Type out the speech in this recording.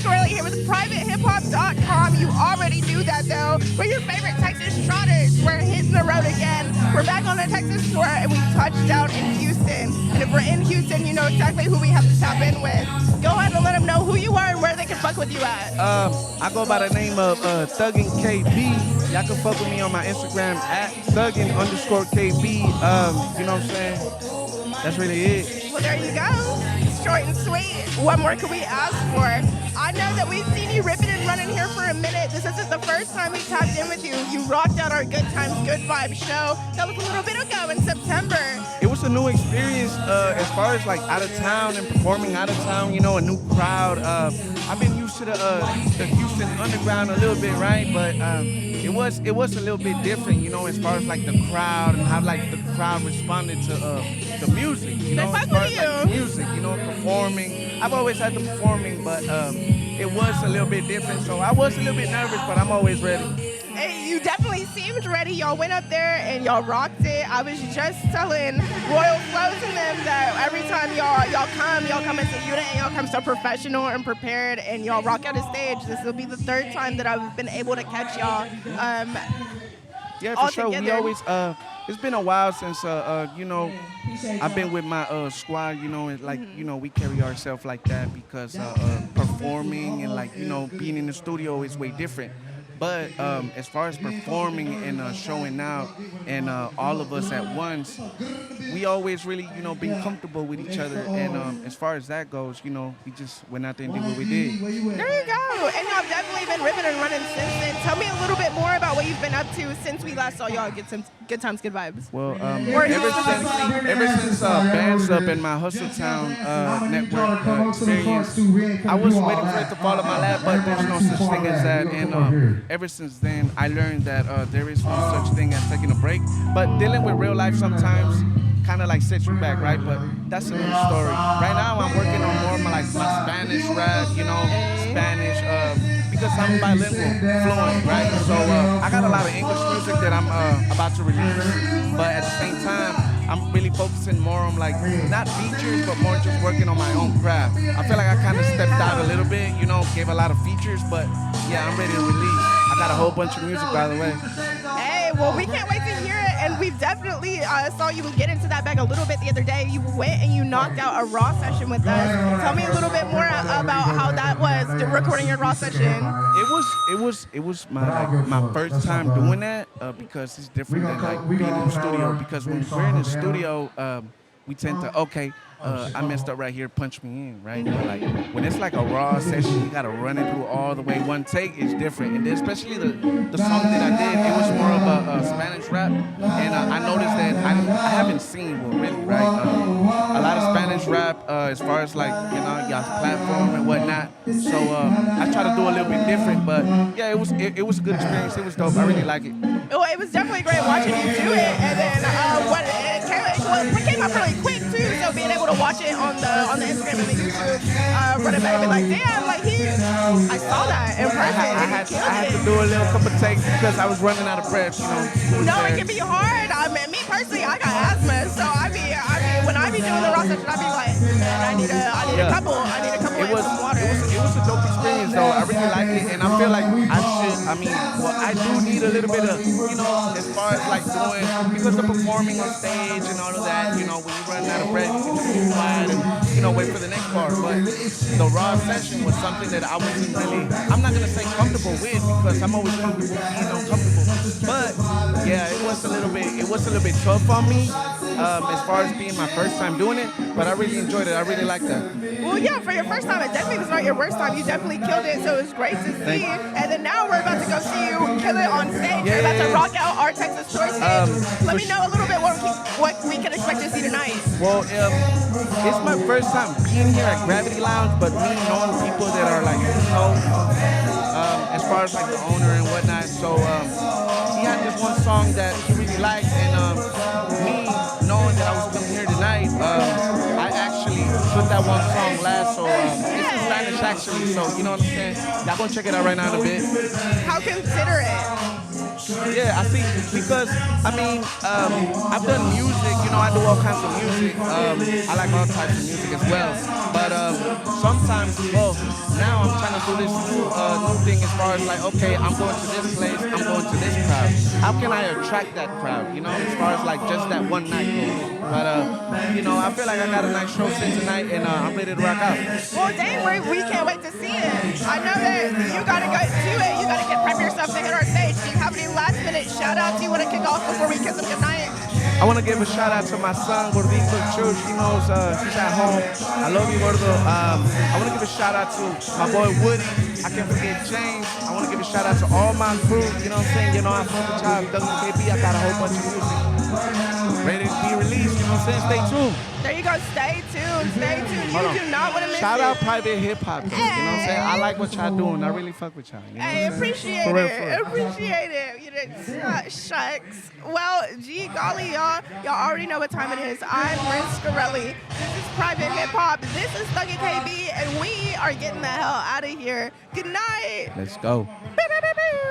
Shortly here with PrivateHipHop.com. You already knew that though. We're your favorite Texas trotters. We're hitting the road again. We're back on the Texas tour and we touched down in Houston. And if we're in Houston, you know exactly who we have to tap in with. Go ahead and let them know who you are and where they can fuck with you at. I go by the name of Thuggin KB. Y'all can fuck with me on my Instagram at Thuggin_KB. You know what I'm saying? That's really it. Well, there you go. Short and sweet. What more could we ask for? I know that we've seen you ripping and running here for a minute. This isn't the first time we tapped in with you. You rocked out our Good Times, Good Vibes show. That was a little bit ago in September. It was a new experience as far as like out of town and performing out of town, you know, a new crowd. I've been used to the Houston underground a little bit, right? But it was a little bit different, you know, as far as like the crowd and how like the crowd responded to the music, you know, as far as like the music, you know, performing. I've always had the performing, but it was a little bit different, so I was a little bit nervous, but I'm always ready. Hey, you definitely seemed ready. Y'all went up there and y'all rocked it. I was just telling Royal Flows and them that every time y'all come into unit and y'all come so professional and prepared and y'all rock out a stage. This will be the third time that I've been able to catch y'all. Yeah, for sure. We always it's been a while since you know, I've been with my squad, you know, and like, you know, we carry ourselves like that because performing and like, you know, being in the studio is way different. But as far as performing and showing out and all of us at once, we always really, you know, been comfortable with each other. And as far as that goes, you know, we just went out there and did what we did. There you go. And y'all definitely been ripping and running since then. Tell me a little bit more about what you've been up to since we last saw y'all at Good Times, Good Vibes. Well, ever since Bands Up in my Hustle Town network experience, I was waiting for it to fall in my lap, but there's no such thing as that. And ever since then, I learned that there is no such thing as taking a break. But dealing with real life sometimes kind of like sets you back, right? But that's another story. Right now, I'm working on more of my Spanish rap, you know, Spanish, because I'm bilingual, fluent, right? So I got a lot of English music that I'm about to release. But at the same time, I'm really focusing more on like, not features, but more just working on my own craft. I feel like I kind of stepped out a little bit, you know, gave a lot of features, but yeah, I'm ready to release. I got a whole bunch of music, by the way. Hey, well, we can't wait to hear it, and we've definitely saw you get into that bag a little bit the other day. You went and you knocked out a raw session with us. Tell me a little bit more about how that was, recording your raw session. It was my first time doing that because it's different than like being in the studio. Because when we're in the studio, we tend to I messed up right here, punch me in, right? But like when it's like a raw session, you gotta run it through all the way. One take is different, and especially the song that I did, it was more of a Spanish rap, and I noticed that I haven't seen really, right? A lot of Spanish rap as far as like, you know, y'all's platform and whatnot. So I try to do a little bit different, but yeah, it was a good experience. It was dope. I really like it. Well, it was definitely great watching you do it, and then it came up really quick too. So being able to watch it on the Instagram and the YouTube, run it back and be like, damn, like I saw that in person. I had to do a little couple takes because I was running out of breath, you know. No, it can be hard. I mean, me personally, I got asthma, so I mean, when I be doing the raw session, I be like, man, I need a couple and some water. It was a dope experience though. I really like it, and I feel like I do need a little bit of, you know, as far as like doing, because of performing on stage and all of that, you know, when you run out of breath, you can be quiet and, you know, wait for the next part. But the raw session was something that I wasn't really, I'm not gonna say comfortable with, because I'm always comfortable being uncomfortable. But yeah, it was a little bit tough on me as far as being my first time doing it. But I really enjoyed it. I really liked that. Well, yeah, for your first time, it definitely was not your worst time. You definitely killed it, so it was great to see. And then now we're about to go see you kill it on stage. We're about to rock out our Texas tour stage. Let me know a little bit what we can expect to see tonight. Well, it's my first time being here at Gravity Lounge, but me knowing people that are like, you know, as far as like the owner and whatnot. So he had this one song that he really liked, and me knowing that I was coming here tonight, I actually put that one song last. So it's in Spanish actually. So you know what I'm saying? Y'all gonna check it out right now in a bit. How considerate. Yeah, I see. Because I mean, I've done music. You know, I do all kinds of music. I like all types of music as well. But sometimes, well, now I'm trying to do this new thing as far as like, okay, I'm going to this place, I'm going to this crowd. How can I attract that crowd? You know, as far as like just that one night goes. But you know, I feel like I got a nice show set tonight, and I'm ready to rock out. Well, dang, we can't wait to see it. I know that you got to go to it. You got to get prep yourself to hit our stage. Do you have any last minute shout outs you want to kick off before we kiss them goodnight? I want to give a shout out to my son, Gordito Church. He knows he's at home. I love you, Gordo. I want to give a shout out to my boy Woody. I can't forget James. I want to give a shout out to all my crew. You know what I'm saying? You know, I fuck with y'all. Thuggin KB. I got a whole bunch of music ready to be released. You know what I'm saying? Stay tuned. There you go. Stay tuned. Stay tuned. You do not want to miss Shout it. out Private Hip Hop. You know what I'm saying? I like what y'all doing. I really fuck with y'all. You know Hey, what I'm saying? appreciate For real, it. for real. Appreciate it. You did shucks. Well, gee golly, y'all already know what time it is. I'm Rizz. This is Private Hip Hop. This is Thuggin KB, and we are getting the hell out of here. Good night. Let's go.